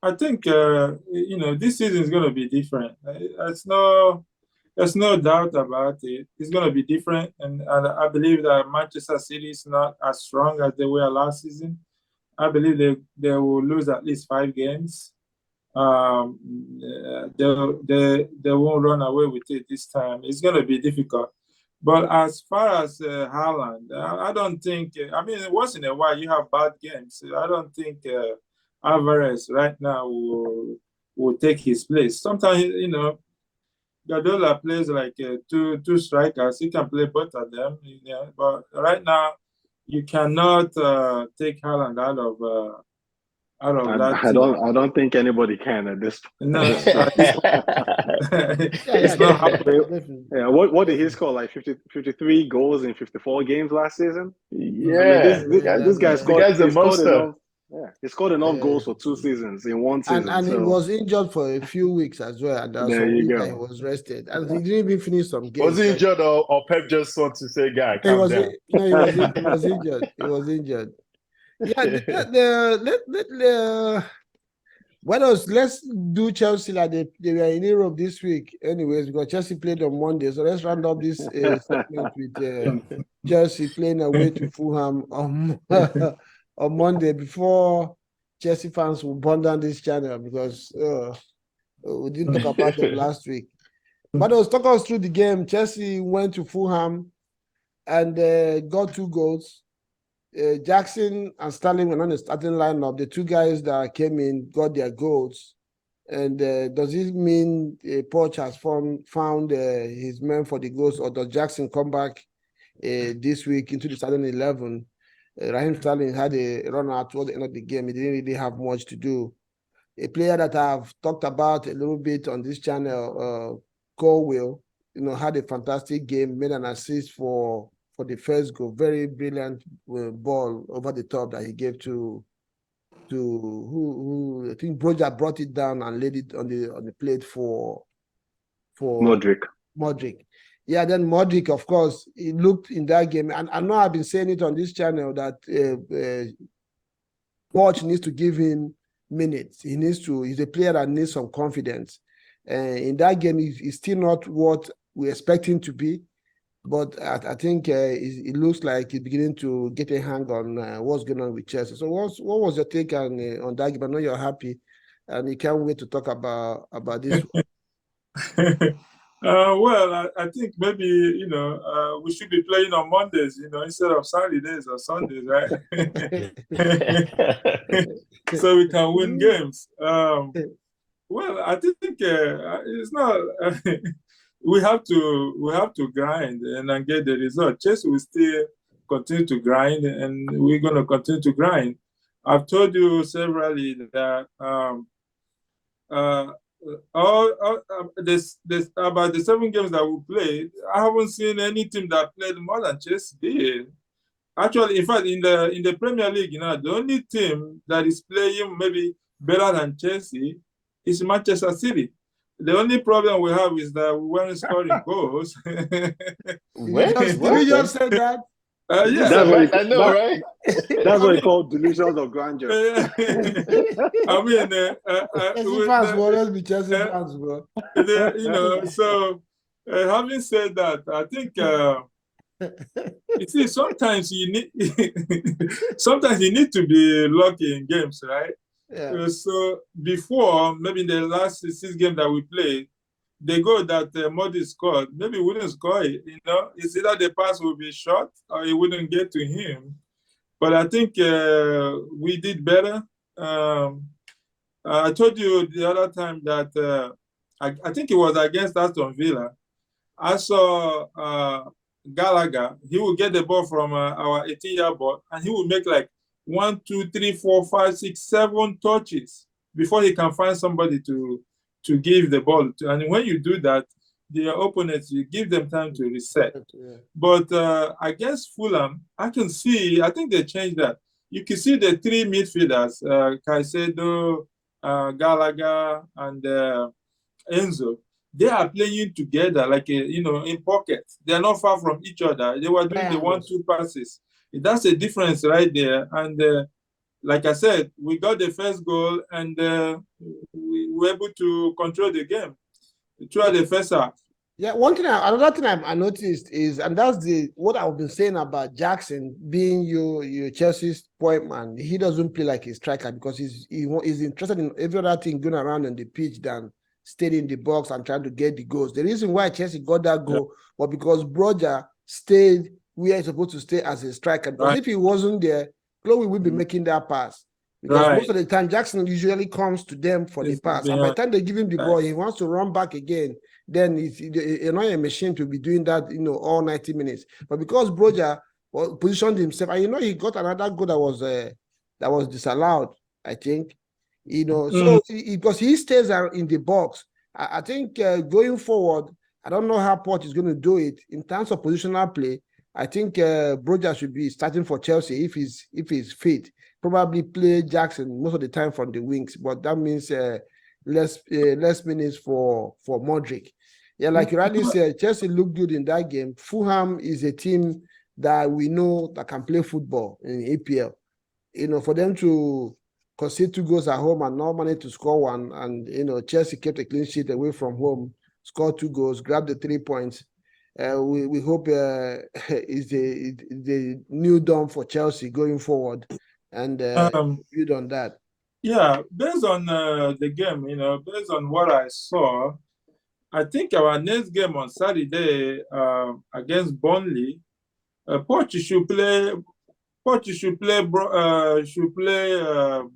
I think this season is going to be different. There's no doubt about it. It's going to be different, and I believe that Manchester City is not as strong as they were last season. I believe they will lose at least 5 games. They won't run away with it this time. It's going to be difficult. But as far as Haaland, I don't think. Once in a while you have bad games. I don't think Alvarez right now will take his place. Sometimes Guardiola plays like two strikers. He can play both of them. But right now you cannot take Haaland out of that. I don't think anybody can at this point. No, it's not happening. Yeah, what did he score? Like 53 goals in 54 games last season? Yeah. This guy scored. He scored enough Yeah. goals for 2 seasons in one season. And he was injured for a few weeks as well. And there you go. He was rested. And he didn't even finish some games. Was he injured or Pep just want to say, guy, calm down? No, he was injured. He was injured. Yeah, let's do Chelsea like they were in Europe this week. Anyways, because Chelsea played on Monday. So let's round up this segment with Chelsea playing away to Fulham on Monday before Chelsea fans will burn down this channel because we didn't talk about them last week. But talk us through the game. Chelsea went to Fulham and got 2 goals. Jackson and Sterling were on the starting lineup. The 2 guys that came in got their goals. And does it mean Poch has found his man for the goals, or does Jackson come back this week into the starting 11? Raheem Sterling had a run out toward the end of the game. He didn't really have much to do. A player that I've talked about a little bit on this channel, Colwill, had a fantastic game, made an assist for the first goal. Very brilliant ball over the top that he gave to who I think Broja brought it down and laid it on the plate for Modric. Yeah, then Modric, of course, he looked in that game, and I know I've been saying it on this channel that Poch needs to give him minutes. He's a player that needs some confidence. In that game, he's still not what we expect him to be, but I think it looks like he's beginning to get a hang on what's going on with Chelsea. So what was your take on that game? I know you're happy, and you can't wait to talk about this one. Well, I think maybe, we should be playing on Mondays, instead of Saturdays or Sundays, right? So we can win games. Well, I think it's not. We have to grind and then get the result. Chelsea will still continue to grind, and we're going to continue to grind. I've told you severally that this about the 7 games that we played, I haven't seen any team that played more than Chelsea did. Actually, in fact, in the Premier League, the only team that is playing maybe better than Chelsea is Manchester City. The only problem we have is that we weren't scoring goals. Did you just say that? Yeah, That's what I know, right? That's what they call delusions of grandeur. I mean, Chelsea fans will always be Chelsea fans, bro. So having said that, I think you see, sometimes you need to be lucky in games, right? Yeah. So before, maybe in the last 6 games that we played, the goal that Modi scored, maybe we wouldn't score it. It's either the pass will be short or it wouldn't get to him. But I think we did better. I told you the other time that I think it was against Aston Villa. I saw Gallagher. He will get the ball from our 18-yard ball, and he will make like 1, 2, 3, 4, 5, 6, 7 touches before he can find somebody to give the ball to. And when you do that, the opponents, you give them time to reset. Yeah. But against Fulham, I think they changed that. You can see the 3 midfielders, Caicedo, Gallagher, and Enzo. They are playing together like, in pockets. They are not far from each other. They were doing the 1-2 passes. That's a difference right there. And like I said, we got the first goal, and we were able to control the game throughout the first half. Yeah, another thing I noticed is, and that's what I've been saying about Jackson being your Chelsea's point man. He doesn't play like a striker because he's interested in every other thing going around on the pitch than staying in the box and trying to get the goals. The reason why Chelsea got that goal was because Broja stayed where he's supposed to stay as a striker. Because if he wasn't there, Chloe will be making that pass. Because most of the time, Jackson usually comes to them for the pass. And by the time they give him the ball, he wants to run back again. Then you're not a machine to be doing that, all 90 minutes. But because Broja positioned himself, and he got another goal that was disallowed, I think. So because he stays in the box, I think going forward, I don't know how Poch is going to do it in terms of positional play. I think Broja should be starting for Chelsea if he's fit. Probably play Jackson most of the time from the wings, but that means less minutes for Modric. Yeah, like you rightly said, Chelsea looked good in that game. Fulham is a team that we know that can play football in APL. For them to concede 2 goals at home and not manage to score 1, and Chelsea kept a clean sheet away from home, scored 2 goals, grabbed the 3 points. We hope is the new dawn for Chelsea going forward, and build on that. Yeah, based on the game, based on what I saw, I think our next game on Saturday against Burnley, Poch should play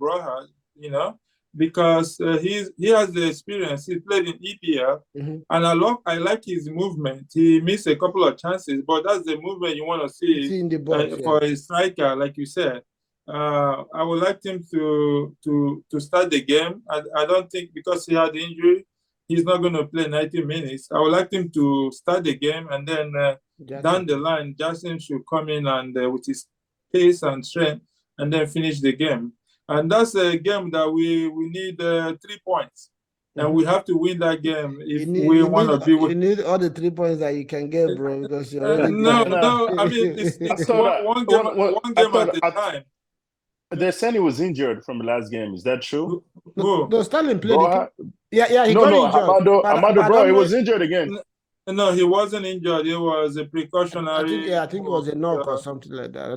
Broja, because he has the experience. He played in EPL, and I like his movement. He missed a couple of chances, but that's the movement you want to see in the box, for a striker, like you said. I would like him to start the game. I don't think, because he had injury, he's not going to play 90 minutes. I would like him to start the game, and then down the line, Jackson should come in and with his pace and strength, and then finish the game. And that's a game that we need 3 points. And we have to win that game if we want to be. You need all the 3 points that you can get, bro, because you're already no. I mean, it's one game at a time. They're saying he was injured from the last game. Is that true? No, Sterling played. Yeah, he got injured. Amado, bro, he was injured again. No, he wasn't injured. It was a precautionary. I think it was a knock or something like that.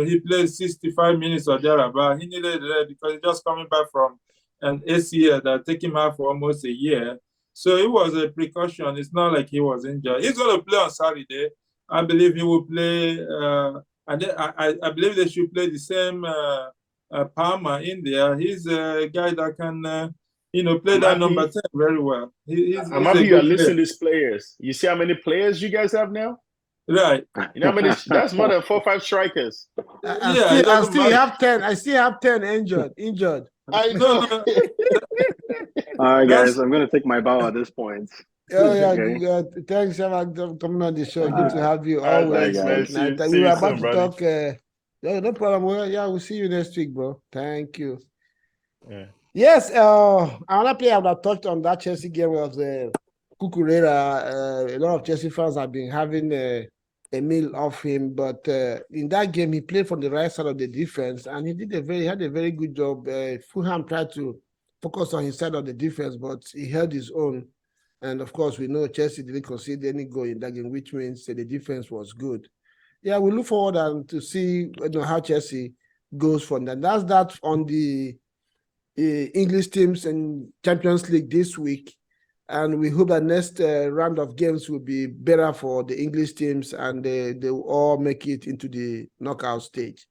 He played 65 minutes or thereabout. He needed it because he's just coming back from an ACL that took him out for almost a year. So it was a precaution. It's not like he was injured. He's going to play on Saturday. I believe he will play. And I believe they should play the same Palmer in there. He's a guy that can. Play that number 10 very well. I'm happy you are listing these players. You see how many players you guys have now? Right. You know how many? That's more than 4 or 5 strikers. I still have 10. I still have 10 injured. I know. All right, guys. I'm going to take my bow at this point. Oh, yeah. Okay. Thanks, Chioma, for coming on the show. Good to have you always. We were about to talk. No problem. Yeah, we'll see you next week, bro. Thank you. Yeah. Yes, another player I would have touched on that Chelsea game was Cucurella. A lot of Chelsea fans have been having a meal off him, but in that game he played from the right side of the defense, and he had a very good job. Fulham tried to focus on his side of the defense, but he held his own. And of course, we know Chelsea didn't concede any goal in that game, which means the defense was good. Yeah, we look forward to see how Chelsea goes from that. That's that on the English teams and Champions League this week, and we hope that next round of games will be better for the English teams and they will all make it into the knockout stage.